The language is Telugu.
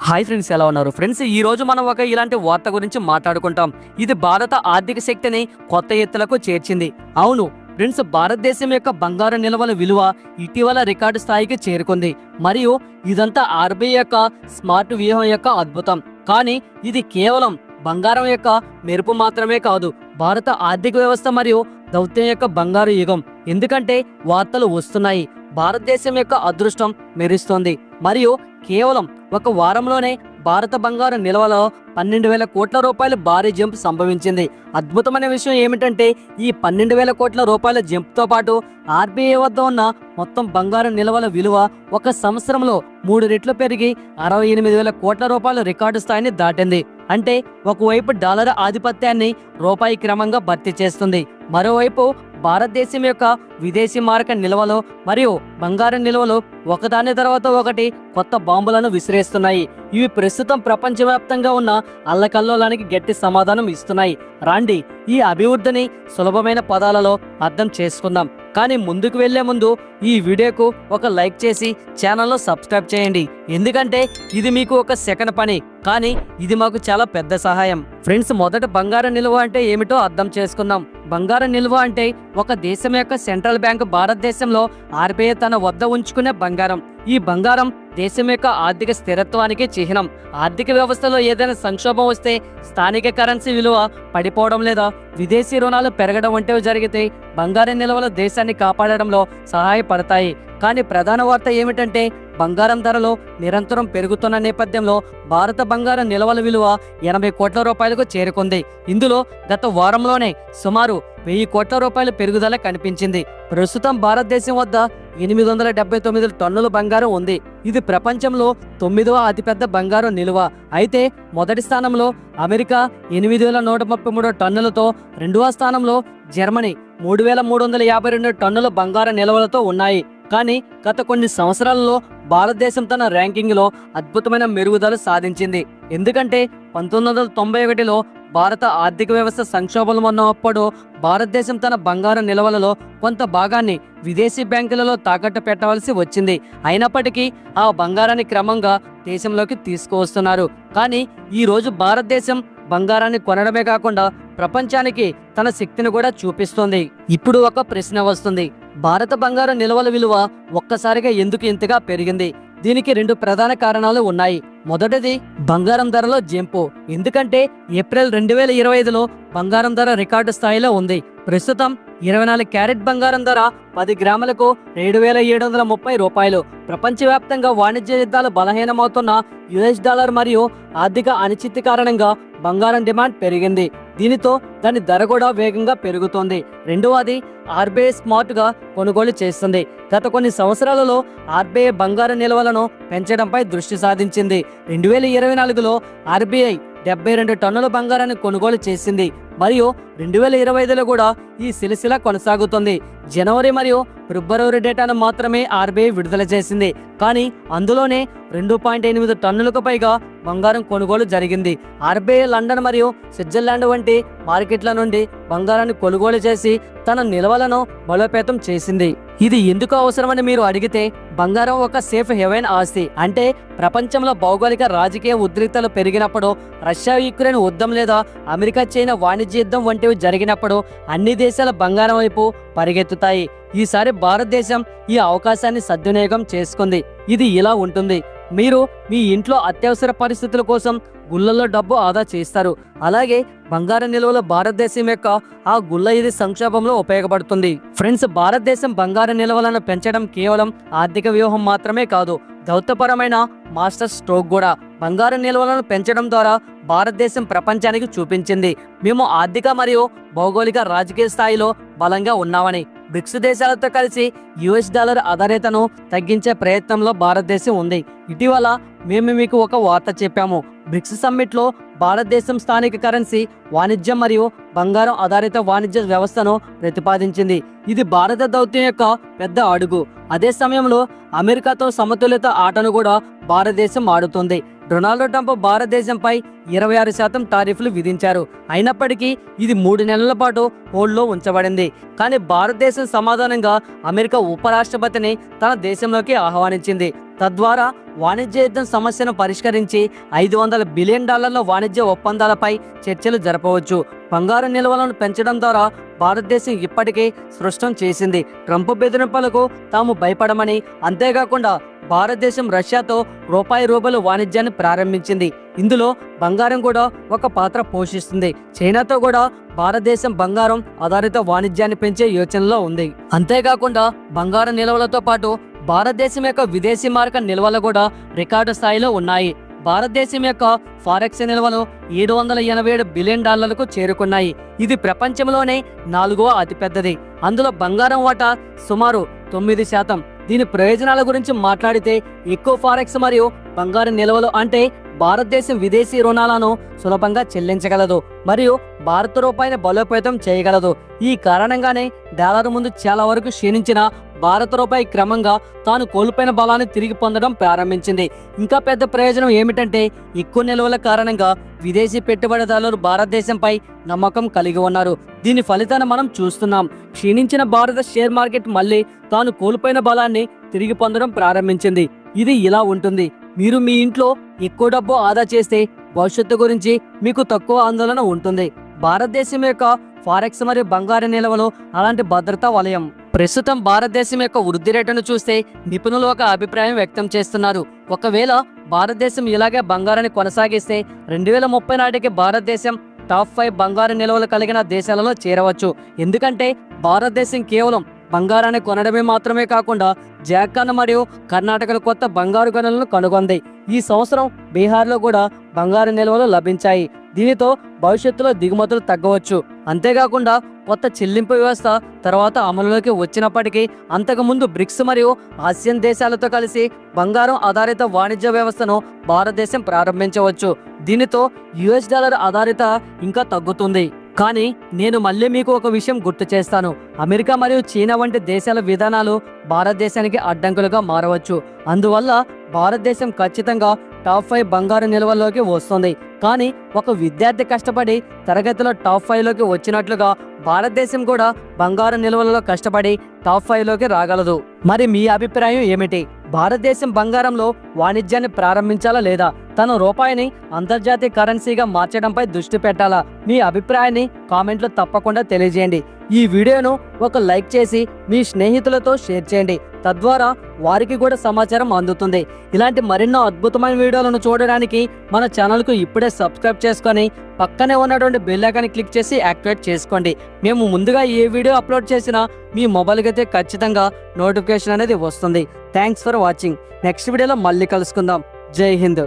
హాయ్ ఫ్రెండ్స్, ఎలా ఉన్నారు ఫ్రెండ్స్? ఈ రోజు మనం ఒక ఇలాంటి వార్త గురించి మాట్లాడుకుంటాం. ఇది భారత ఆర్థిక శక్తిని కొత్త ఎత్తులకు చేర్చింది. అవును ఫ్రెండ్స్, భారతదేశం యొక్క బంగారు నిల్వల విలువ ఇటీవల రికార్డు స్థాయికి చేరుకుంది. మరియు ఇదంతా ఆర్బీఐ యొక్క స్మార్ట్ వ్యూహం యొక్క అద్భుతం. కానీ ఇది కేవలం బంగారం యొక్క మెరుపు మాత్రమే కాదు, భారత ఆర్థిక వ్యవస్థ మరియు దౌత్యం యొక్క బంగారు యుగం. ఎందుకంటే వార్తలు వస్తున్నాయి, భారతదేశం యొక్క అదృష్టం మెరుస్తోంది. మరియు కేవలం ఒక వారంలోనే భారత బంగారు నిల్వలో 12,000 కోట్ల రూపాయల భారీ జంప్ సంభవించింది. అద్భుతమైన విషయం ఏమిటంటే ఈ 12,000 కోట్ల రూపాయల జంప్తో పాటు ఆర్బీఐ వద్ద ఉన్న మొత్తం బంగారు నిల్వల విలువ ఒక సంవత్సరంలో 3 రెట్లు పెరిగి 68,000 కోట్ల రూపాయల రికార్డు స్థాయిని దాటింది. అంటే ఒకవైపు డాలర్ ఆధిపత్యాన్ని రూపాయి క్రమంగా భర్తీ చేస్తుంది, మరోవైపు భారతదేశం యొక్క విదేశీ మారక నిల్వలు మరియు బంగారు నిల్వలు ఒకదాని తర్వాత ఒకటి కొత్త బాంబులను విసిరేస్తున్నాయి. ఇవి ప్రస్తుతం ప్రపంచవ్యాప్తంగా ఉన్న అల్లకల్లోలానికి గట్టి సమాధానం ఇస్తున్నాయి. రాండి ఈ అభివృద్ధిని సులభమైన పదాలలో అర్థం చేసుకుందాం. కానీ ముందుకు వెళ్లే ముందు ఈ వీడియోకు ఒక లైక్ చేసి ఛానల్ను సబ్స్క్రైబ్ చేయండి. ఎందుకంటే ఇది మీకు ఒక సెకండ్ పని, కానీ ఇది మాకు చాలా పెద్ద సహాయం. ఫ్రెండ్స్, మొదట బంగారు నిల్వ అంటే ఏమిటో అర్థం చేసుకుందాం. బంగారు నిల్వ అంటే ఒక దేశం యొక్క సెంట్రల్ బ్యాంక్ భారతదేశంలో ఆర్బీఐ తన వద్ద ఉంచుకునే బంగారం. ఈ బంగారం దేశం యొక్క ఆర్థిక స్థిరత్వానికి చిహ్నం. ఆర్థిక వ్యవస్థలో ఏదైనా సంక్షోభం వస్తే స్థానిక కరెన్సీ విలువ పడిపోవడం లేదా విదేశీ రుణాలు పెరగడం వంటివి జరిగితే బంగారు నిల్వలు దేశాన్ని కాపాడడంలో సహాయపడతాయి. కానీ ప్రధాన వార్త ఏమిటంటే బంగారం ధరలు నిరంతరం పెరుగుతున్న నేపథ్యంలో భారత బంగారు నిల్వల విలువ 80 కోట్ల రూపాయలకు చేరుకుంది. ఇందులో గత వారంలోనే సుమారు 1000 కోట్ల రూపాయల పెరుగుదల కనిపించింది. ప్రస్తుతం భారతదేశం వద్ద 879 టన్నుల బంగారం ఉంది. ఇది ప్రపంచంలో 9వ అతిపెద్ద బంగారం నిల్వ. అయితే మొదటి స్థానంలో అమెరికా 8,133 టన్నులతో, రెండవ స్థానంలో జర్మనీ 3,352 టన్నుల బంగారు నిల్వలతో ఉన్నాయి. కానీ గత కొన్ని సంవత్సరాలలో భారతదేశం తన ర్యాంకింగ్లో అద్భుతమైన మెరుగుదల సాధించింది. ఎందుకంటే 1991లో భారత ఆర్థిక వ్యవస్థ సంక్షోభం ఉన్నప్పుడు భారతదేశం తన బంగారు నిల్వలలో కొంత భాగాన్ని విదేశీ బ్యాంకులలో తాకట్టు పెట్టవలసి వచ్చింది. అయినప్పటికీ ఆ బంగారాన్ని క్రమంగా దేశంలోకి తీసుకువస్తున్నారు. కానీ ఈ రోజు భారతదేశం బంగారాన్ని కొనడమే కాకుండా ప్రపంచానికి తన శక్తిని కూడా చూపిస్తుంది. ఇప్పుడు ఒక ప్రశ్న వస్తుంది, భారత బంగారు నిల్వల విలువ ఒక్కసారిగా ఎందుకు ఇంతగా పెరిగింది? దీనికి 2 ప్రధాన కారణాలు ఉన్నాయి. మొదటిది బంగారం ధరలో జంపు. ఎందుకంటే ఏప్రిల్ 2025లో బంగారం ధర రికార్డు స్థాయిలో ఉంది. ప్రస్తుతం 24 క్యారెట్ బంగారం ధర 10 గ్రాములకు 7,730 రూపాయలు. ప్రపంచవ్యాప్తంగా వాణిజ్య యుద్ధాలు బలహీనమవుతున్న యుఎస్ డాలర్ మరియు ఆర్థిక అనిశ్చితి కారణంగా బంగారం డిమాండ్ పెరిగింది. దీనితో దాని ధర కూడా వేగంగా పెరుగుతోంది. రెండవది ఆర్బీఐ స్మార్ట్ గా కొనుగోలు చేస్తుంది. గత కొన్ని సంవత్సరాలలో ఆర్బీఐ బంగారు నిల్వలను పెంచడంపై దృష్టి సాధించింది. 2024లో ఆర్బీఐ 72 టన్నుల బంగారాన్ని కొనుగోలు చేసింది మరియు 2025లో కూడా ఈ సిలసిల కొనసాగుతుంది. జనవరి మరియు ఫిబ్రవరి డేటాను మాత్రమే ఆర్బీఐ విడుదల చేసింది. కానీ అందులోనే 2.8 టన్నులకు పైగా బంగారం కొనుగోలు జరిగింది. ఆర్బీఐ లండన్ మరియు స్విట్జర్లాండ్ వంటి మార్కెట్ల నుండి బంగారాన్ని కొనుగోలు చేసి తన నిల్వలను బలోపేతం చేసింది. ఇది ఎందుకు అవసరమని మీరు అడిగితే, బంగారం ఒక సేఫ్ హెవెన్ ఆస్తి. అంటే ప్రపంచంలో భౌగోళిక రాజకీయ ఉద్రిక్తలు పెరిగినప్పుడు, రష్యా యుక్రెయిన్ యుద్ధం లేదా అమెరికా చైనా వాణిజ్య యుద్ధం వంటివి జరిగినప్పుడు అన్ని దేశాల బంగారం వైపు పరిగెత్తుతాయి. ఈసారి భారతదేశం ఈ అవకాశాన్ని సద్వినియోగం చేసుకుంది. ఇది ఇలా ఉంటుంది, మీరు మీ ఇంట్లో అత్యవసర పరిస్థితుల కోసం గుళ్ళల్లో డబ్బు ఆదా చేస్తారు. అలాగే బంగారు నిల్వల భారతదేశం యొక్క ఆ గుళ్ళ ఇది సంక్షోభంలో ఉపయోగపడుతుంది. ఫ్రెండ్స్, భారతదేశం బంగారు నిల్వలను పెంచడం కేవలం ఆర్థిక వ్యూహం మాత్రమే కాదు, దౌత్యపరమైన మాస్టర్ స్ట్రోక్ కూడా. బంగారు నిల్వలను పెంచడం ద్వారా భారతదేశం ప్రపంచానికి చూపించింది, మేము ఆర్థిక మరియు భౌగోళిక రాజకీయ స్థాయిలో బలంగా ఉన్నామని. బ్రిక్స్ దేశాలతో కలిసి యుఎస్ డాలర్ ఆధారితను తగ్గించే ప్రయత్నంలో భారతదేశం ఉంది. ఇటీవల మేము మీకు ఒక వార్త చెప్పాము. బ్రిక్స్ సమ్మిట్లో భారతదేశం స్థానిక కరెన్సీ, వాణిజ్యం మరియు బంగారం ఆధారిత వాణిజ్య వ్యవస్థను ప్రతిపాదించింది. ఇది భారత దౌత్యం యొక్క పెద్ద అడుగు. అదే సమయంలో అమెరికాతో సమతుల్యత ఆటను కూడా భారతదేశం ఆడుతుంది. డొనాల్డ్ ట్రంప్ భారతదేశంపై 26% టారిఫ్లు విధించారు. అయినప్పటికీ ఇది 3 నెలల పాటు హోల్డ్లో ఉంచబడింది. కానీ భారతదేశం సమాధానంగా అమెరికా ఉపరాష్ట్రపతిని తన దేశంలోకి ఆహ్వానించింది. తద్వారా వాణిజ్య యుద్ధం సమస్యను పరిష్కరించి $500 బిలియన్ వాణిజ్య ఒప్పందాలపై చర్చలు జరపవచ్చు. బంగారు నిల్వలను పెంచడం ద్వారా భారతదేశం ఇప్పటికే స్పష్టం చేసింది ట్రంప్ బెదిరింపులకు తాము భయపడమని. అంతేకాకుండా భారతదేశం రష్యాతో రూపాయలు వాణిజ్యాన్ని ప్రారంభించింది. ఇందులో బంగారం కూడా ఒక పాత్ర పోషిస్తుంది. చైనాతో కూడా భారతదేశం బంగారం ఆధారిత వాణిజ్యాన్ని పెంచే యోచనలో ఉంది. అంతేకాకుండా బంగారు నిల్వలతో పాటు భారతదేశం యొక్క విదేశీ మార్క నిల్వలు కూడా రికార్డు స్థాయిలో ఉన్నాయి. భారతదేశం యొక్క ఫారెక్స్ నిల్వలు $787 బిలియన్ చేరుకున్నాయి. ఇది ప్రపంచంలోనే 4వ అతిపెద్దది. అందులో బంగారం వాటా సుమారు 9%. దీని ప్రయోజనాల గురించి మాట్లాడితే ఎక్కువ ఫారెక్స్ మరియు బంగారు నిల్వలు అంటే భారతదేశం విదేశీ రుణాలను సులభంగా చెల్లించగలదు మరియు భారత రూపాయిని బలోపేతం చేయగలదు. ఈ కారణంగానే డాలర్ ముందు చాలా వరకు క్షీణించిన భారత రూపాయి క్రమంగా తాను కోల్పోయిన బలాన్ని తిరిగి పొందడం ప్రారంభించింది. ఇంకా పెద్ద ప్రయోజనం ఏమిటంటే ఎక్కువ నిల్వల కారణంగా విదేశీ పెట్టుబడిదారులు భారతదేశంపై నమ్మకం కలిగి ఉన్నారు. దీని ఫలితాన్ని మనం చూస్తున్నాం. క్షీణించిన భారత షేర్ మార్కెట్ మళ్ళీ తాను కోల్పోయిన బలాన్ని తిరిగి పొందడం ప్రారంభించింది. ఇది ఇలా ఉంటుంది. మీరు మీ ఇంట్లో ఎక్కువ డబ్బు ఆదా చేస్తే భవిష్యత్తు గురించి మీకు తక్కువ ఆందోళన ఉంటుంది. భారతదేశం యొక్క ఫారెక్స్ మరియు బంగారు నిల్వలు అలాంటి భద్రతా వలయం. ప్రస్తుతం భారతదేశం యొక్క వృద్ధి రేటును చూస్తే నిపుణులు ఒక అభిప్రాయం వ్యక్తం చేస్తున్నారు. ఒకవేళ భారతదేశం ఇలాగే బంగారాన్ని కొనసాగిస్తే 2030 నాటికి భారతదేశం టాప్ 5 బంగారు నిల్వలు కలిగిన దేశాలలో చేరవచ్చు. ఎందుకంటే భారతదేశం కేవలం బంగారాన్ని కొనడమే మాత్రమే కాకుండా జార్ఖండ్ మరియు కర్ణాటకలో కొత్త బంగారు గనులను కనుగొంది. ఈ సంవత్సరం బీహార్లో కూడా బంగారు నిల్వలు లభించాయి. దీనితో భవిష్యత్తులో దిగుమతులు తగ్గవచ్చు. అంతేకాకుండా కొత్త చెల్లింపు వ్యవస్థ తర్వాత అమలులోకి వచ్చినప్పటికీ అంతకుముందు బ్రిక్స్ మరియు ఆసియన్ దేశాలతో కలిసి బంగారం ఆధారిత వాణిజ్య వ్యవస్థను భారతదేశం ప్రారంభించవచ్చు. దీనితో US డాలర్ ఆధారిత ఇంకా తగ్గుతుంది. కానీ నేను మళ్ళీ మీకు ఒక విషయం గుర్తు చేస్తాను. అమెరికా మరియు చైనా వంటి దేశాల విధానాలు భారతదేశానికి అడ్డంకులుగా మారవచ్చు. అందువల్ల భారతదేశం ఖచ్చితంగా టాప్ 5 బంగారు నిల్వల్లోకి వస్తుంది. కానీ ఒక విద్యార్థి కష్టపడి తరగతిలో టాప్ 5లోకి వచ్చినట్లుగా భారతదేశం కూడా బంగారు నిల్వలలో కష్టపడి టాప్ 5లోకి రాగలదు. మరి మీ అభిప్రాయం ఏమిటి? భారతదేశం బంగారంలో వాణిజ్యాన్ని ప్రారంభించాలా లేదా తన రూపాయిని అంతర్జాతీయ కరెన్సీగా మార్చడంపై దృష్టి పెట్టాలా? మీ అభిప్రాయాన్ని కామెంట్లో తప్పకుండా తెలియజేయండి. ఈ వీడియోను ఒక లైక్ చేసి మీ స్నేహితులతో షేర్ చేయండి. తద్వారా వారికి కూడా సమాచారం అందుతుంది. ఇలాంటి మరెన్నో అద్భుతమైన వీడియోలను చూడడానికి మన ఛానల్కు ఇప్పుడే సబ్స్క్రైబ్ చేసుకొని పక్కనే ఉన్నటువంటి బెల్ ఐకాన్ని క్లిక్ చేసి యాక్టివేట్ చేసుకోండి. మేము ముందుగా ఏ వీడియో అప్లోడ్ చేసినా మీ మొబైల్కి అయితే ఖచ్చితంగా నోటిఫికేషన్ అనేది వస్తుంది. Thanks for watching. నెక్స్ట్ వీడియోలో మళ్ళీ కలుసుకుందాం. జై హింద్.